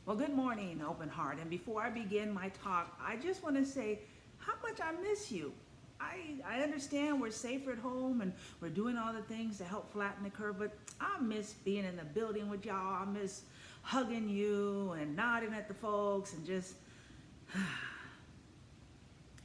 Well, good morning, Open Heart. And before I begin my talk, I just want to say how much I miss you. I understand we're safer at home and we're doing all the things to help flatten the curve, but I miss being in the building with y'all. I miss hugging you and nodding at the folks and just,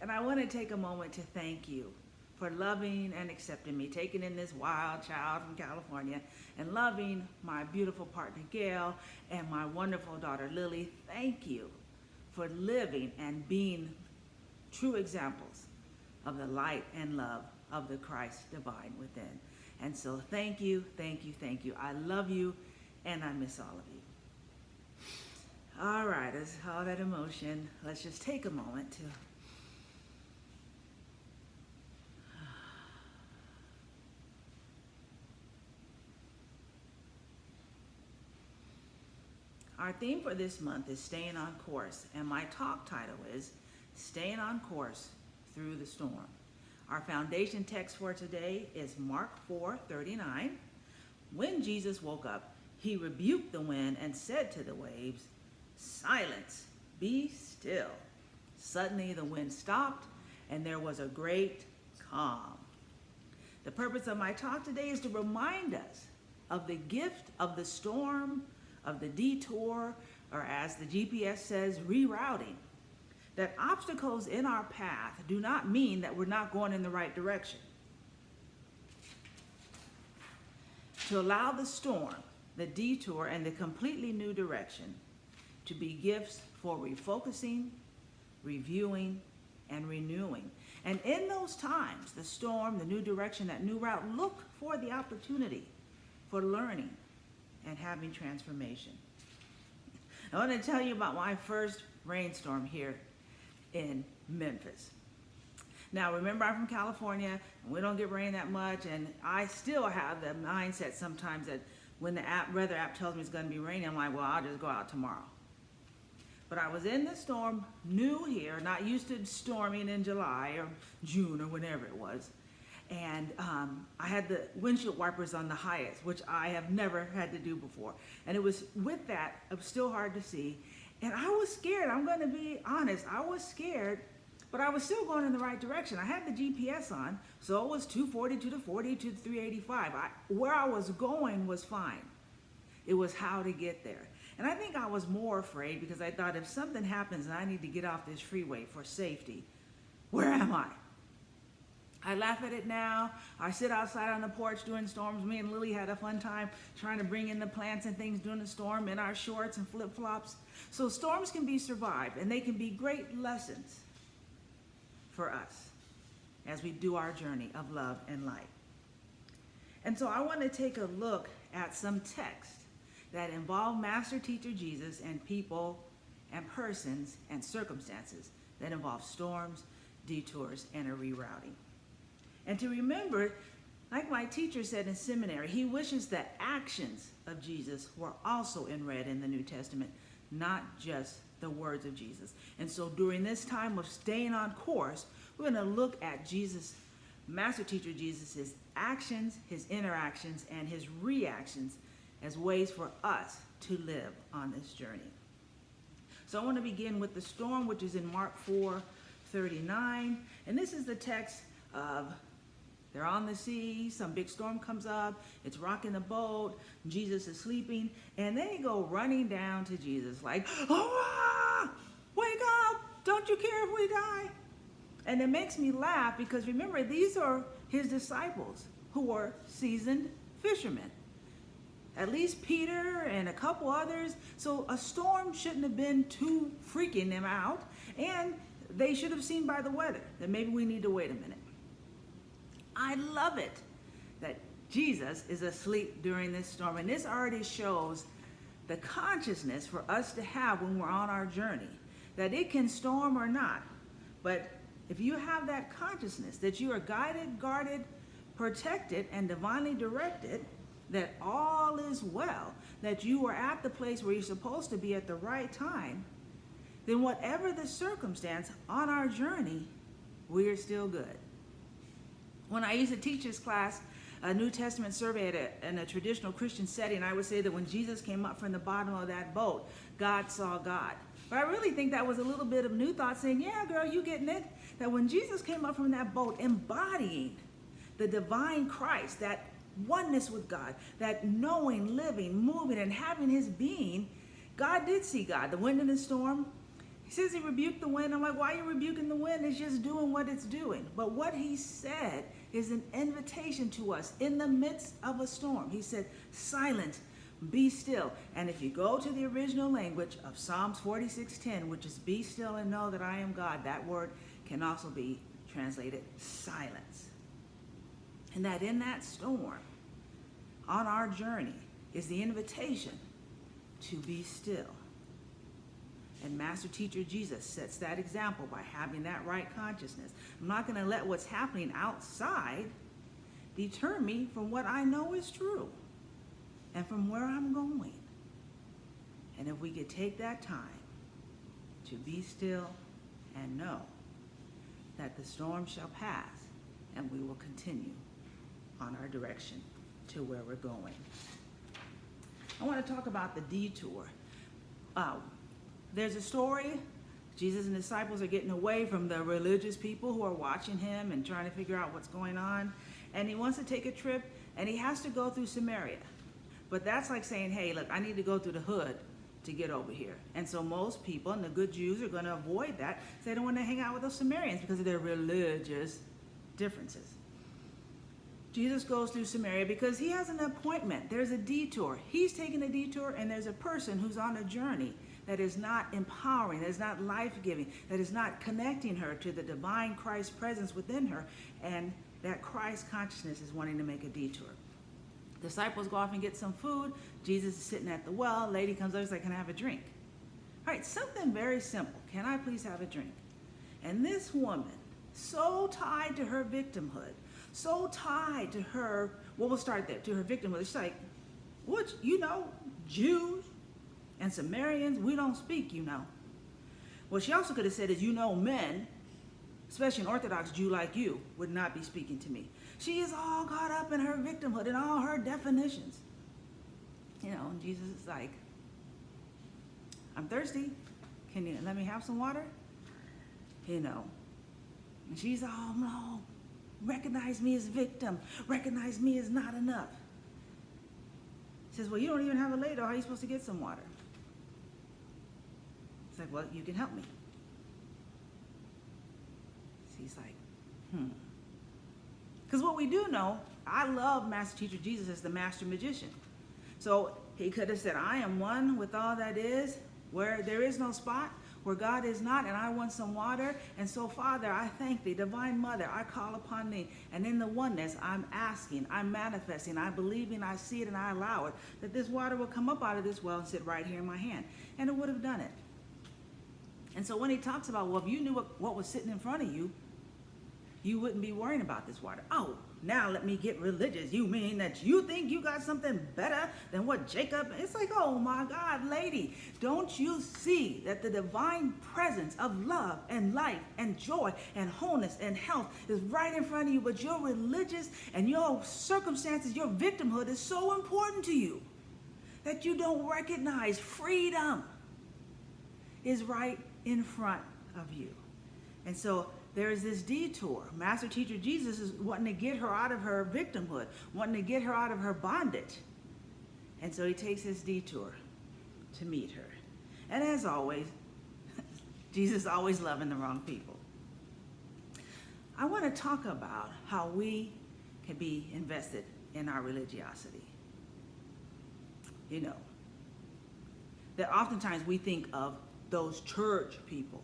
and I want to take a moment to thank you for loving and accepting me, taking in this wild child from California and loving my beautiful partner Gail and my wonderful daughter Lily. Thank you for living and being true examples of the light and love of the Christ divine within. And so thank you, thank you, thank you. I love you and I miss all of you. All right, that's all that emotion. Let's just take a moment to Our theme for this month is Staying on Course, and my talk title is Staying on Course Through the Storm. Our foundation text for today is Mark 4:39. When Jesus woke up, he rebuked the wind and said to the waves, "Silence, be still." Suddenly the wind stopped and there was a great calm. The purpose of my talk today is to remind us of the gift of the storm, of the detour, or as the GPS says, rerouting. That obstacles in our path do not mean that we're not going in the right direction. To allow the storm, the detour, and the completely new direction to be gifts for refocusing, reviewing, and renewing. And in those times, the storm, the new direction, that new route, look for the opportunity for learning and having transformation. I want to tell you about my first rainstorm here in Memphis. Now, remember, I'm from California, and we don't get rain that much, and I still have the mindset sometimes that when the weather app tells me it's going to be raining, I'm like, well, I'll just go out tomorrow. But I was in the storm, new here, not used to storming in July or June or whenever it was. And I had the windshield wipers on the highest, which I have never had to do before. And it was with that, it was still hard to see. And I was scared. I'm going to be honest. I was scared, but I was still going in the right direction. I had the GPS on, so it was 240, 240, to 385. Where I was going was fine. It was how to get there. And I think I was more afraid because I thought if something happens and I need to get off this freeway for safety, where am I? I laugh at it now. I sit outside on the porch during storms. Me and Lily had a fun time trying to bring in the plants and things during the storm in our shorts and flip-flops. So storms can be survived, and they can be great lessons for us as we do our journey of love and light. And so I want to take a look at some texts that involve Master Teacher Jesus and people and persons and circumstances that involve storms, detours, and a rerouting. And to remember, like my teacher said in seminary, he wishes the actions of Jesus were also in red in the New Testament, not just the words of Jesus. And so during this time of staying on course, we're going to look at Jesus, Master Teacher Jesus' actions, his interactions, and his reactions as ways for us to live on this journey. So I want to begin with the storm, which is in Mark 4:39. And this is the text of they're on the sea, some big storm comes up, it's rocking the boat, Jesus is sleeping, and they go running down to Jesus like, "Oh, wake up, don't you care if we die?" And it makes me laugh because remember, these are his disciples who were seasoned fishermen. At least Peter and a couple others. So a storm shouldn't have been too freaking them out, and they should have seen by the weather that maybe we need to wait a minute. I love it that Jesus is asleep during this storm. And this already shows the consciousness for us to have when we're on our journey, that it can storm or not. But if you have that consciousness that you are guided, guarded, protected, and divinely directed, that all is well, that you are at the place where you're supposed to be at the right time, then whatever the circumstance on our journey, we are still good. When I used to teach this class, a New Testament survey in a traditional Christian setting, I would say that when Jesus came up from the bottom of that boat, God saw God. But I really think that was a little bit of New Thought saying, yeah, girl, you getting it? That when Jesus came up from that boat, embodying the divine Christ, that oneness with God, that knowing, living, moving, and having his being, God did see God. The wind and the storm, he says he rebuked the wind. I'm like, why are you rebuking the wind? It's just doing what it's doing. But what he said is an invitation to us in the midst of a storm. He said, silent, be still. And if you go to the original language of Psalms 46:10, which is be still and know that I am God, that word can also be translated silence. And that in that storm, on our journey, is the invitation to be still. And Master Teacher Jesus sets that example by having that right consciousness. I'm not going to let what's happening outside deter me from what I know is true and from where I'm going. And if we could take that time to be still and know that the storm shall pass and we will continue on our direction to where we're going. I want to talk about the detour. There's a story. Jesus and disciples are getting away from the religious people who are watching him and trying to figure out what's going on. And he wants to take a trip, and he has to go through Samaria. But that's like saying, hey, look, I need to go through the hood to get over here. And so most people, and the good Jews, are going to avoid that. So they don't want to hang out with those Samaritans because of their religious differences. Jesus goes through Samaria because he has an appointment. There's a detour. He's taking a detour, and there's a person who's on a journey that is not empowering, that is not life-giving, that is not connecting her to the divine Christ presence within her, and that Christ consciousness is wanting to make a detour. Disciples go off and get some food. Jesus is sitting at the well. Lady comes over and says, can I have a drink? All right, something very simple. Can I please have a drink? And this woman, so tied to her victimhood, so tied to her, well, we'll start there, to her victimhood. She's like, what, Jews and Samaritans, we don't speak, What she also could have said is, men, especially an Orthodox Jew like you, would not be speaking to me. She is all caught up in her victimhood and all her definitions. And Jesus is like, I'm thirsty. Can you let me have some water? And she's all, no, recognize me as victim. Recognize me as not enough. He says, well, you don't even have a ladle. How are you supposed to get some water? He's like, well, you can help me. So he's like, Because what we do know, I love Master Teacher Jesus as the master magician. So he could have said, I am one with all that is, where there is no spot, where God is not, and I want some water. And so, Father, I thank thee, Divine Mother, I call upon thee. And in the oneness, I'm asking, I'm manifesting, I'm believing, I see it, and I allow it, that this water will come up out of this well and sit right here in my hand. And it would have done it. And so when he talks about, well, if you knew what was sitting in front of you, you wouldn't be worrying about this water. Oh, now let me get religious. You mean that you think you got something better than what Jacob? It's like, oh my God, lady, don't you see that the divine presence of love and life and joy and wholeness and health is right in front of you, but your religious and your circumstances, your victimhood is so important to you that you don't recognize freedom is right in front of you. And so there is this detour. Master Teacher Jesus is wanting to get her out of her victimhood, wanting to get her out of her bondage. And so he takes this detour to meet her. And as always, Jesus always loving the wrong people. I want to talk about how we can be invested in our religiosity. That oftentimes we think of those church people.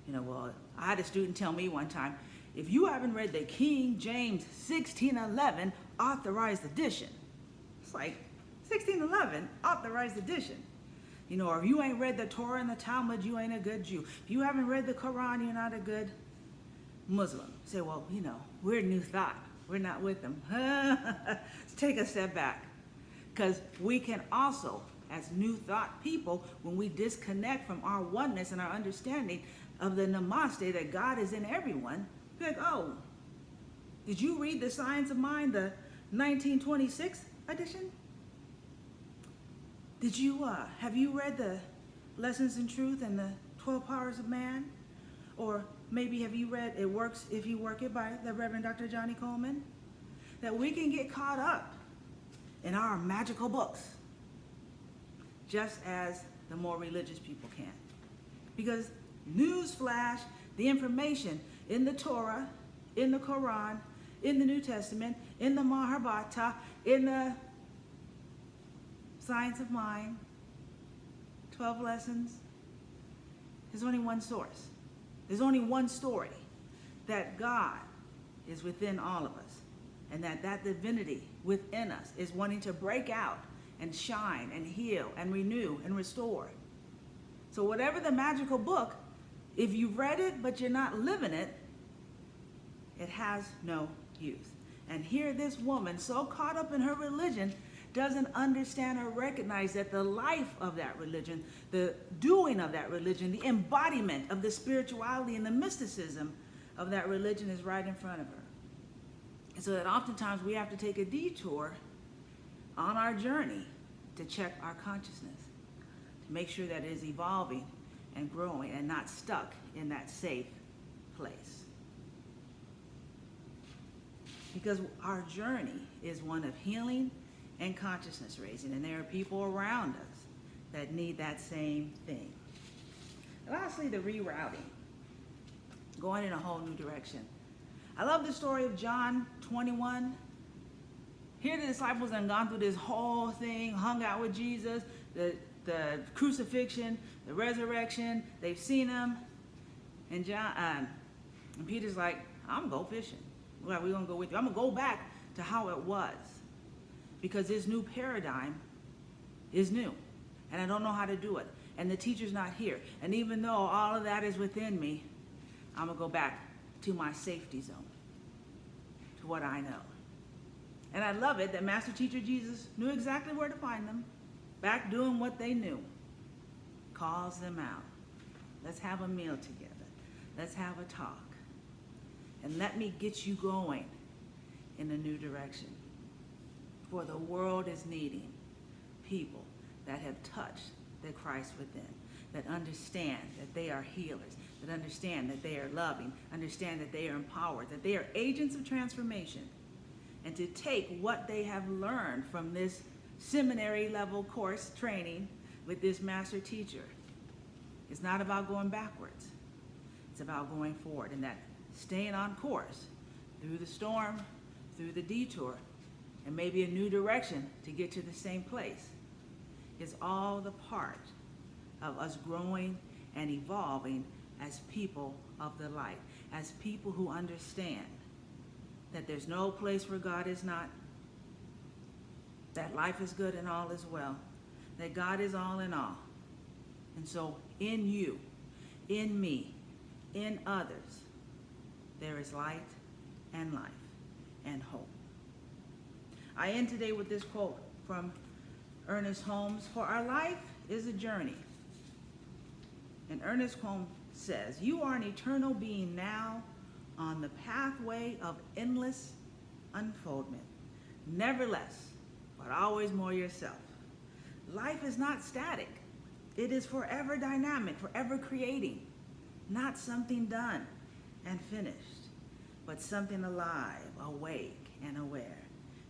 Well, I had a student tell me one time, if you haven't read the King James 1611 authorized edition, it's like 1611 authorized edition. Or if you ain't read the Torah and the Talmud, you ain't a good Jew. If you haven't read the Quran, you're not a good Muslim. Say, well, we're New Thought. We're not with them. Let's take a step back. Because we can also, as New Thought people, when we disconnect from our oneness and our understanding of the namaste, that God is in everyone, be like, oh, did you read the Science of Mind, the 1926 edition. Have you read the Lessons in Truth and the 12 Powers of Man? Or maybe have you read It Works If You Work It by the Reverend Dr. Johnny Coleman? That we can get caught up in our magical books, just as the more religious people can. Because newsflash, the information in the Torah, in the Quran, in the New Testament, in the Mahabharata, in the Science of Mind, 12 lessons, there's only one source. There's only one story, that God is within all of us, and that divinity within us is wanting to break out and shine and heal and renew and restore. So whatever the magical book, if you've read it but you're not living it, it has no use. And here this woman, so caught up in her religion, doesn't understand or recognize that the life of that religion, the doing of that religion, the embodiment of the spirituality and the mysticism of that religion is right in front of her. And so that oftentimes we have to take a detour on our journey to check our consciousness, to make sure that it is evolving and growing and not stuck in that safe place. Because our journey is one of healing and consciousness raising, and there are people around us that need that same thing. And lastly, the rerouting, going in a whole new direction. I love the story of John 21. Here the disciples have gone through this whole thing, hung out with Jesus, the crucifixion, the resurrection. They've seen him, and Peter's like, "I'm gonna go fishing. We're gonna go with you. I'm gonna go back to how it was, because this new paradigm is new, and I don't know how to do it. And the teacher's not here. And even though all of that is within me, I'm gonna go back to my safety zone, to what I know." And I love it that Master Teacher Jesus knew exactly where to find them, back doing what they knew. Calls them out. Let's have a meal together. Let's have a talk. And let me get you going in a new direction. For the world is needing people that have touched the Christ within, that understand that they are healers, that understand that they are loving, understand that they are empowered, that they are agents of transformation, and to take what they have learned from this seminary level course training with this master teacher. It's not about going backwards. It's about going forward, and that staying on course through the storm, through the detour, and maybe a new direction to get to the same place is all the part of us growing and evolving as people of the light, as people who understand that there's no place where God is not, that life is good and all is well, that God is all in all. And so in you, in me, in others, there is light and life and hope. I end today with this quote from Ernest Holmes: "For our life is a journey." And Ernest Holmes says, "You are an eternal being now on the pathway of endless unfoldment. Never less, but always more yourself. Life is not static. It is forever dynamic, forever creating. Not something done and finished, but something alive, awake, and aware.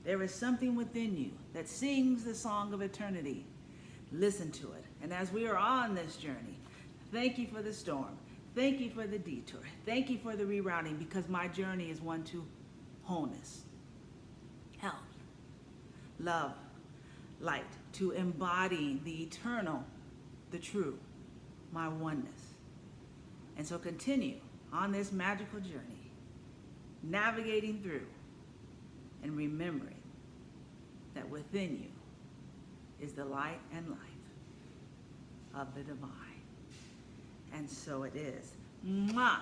There is something within you that sings the song of eternity. Listen to it. And as we are on this journey, thank you for the storm. Thank you for the detour. Thank you for the rerouting, because my journey is one to wholeness, health, love, light, to embodying the eternal, the true, my oneness. And so continue on this magical journey, navigating through and remembering that within you is the light and life of the divine. And so it is. Mwah!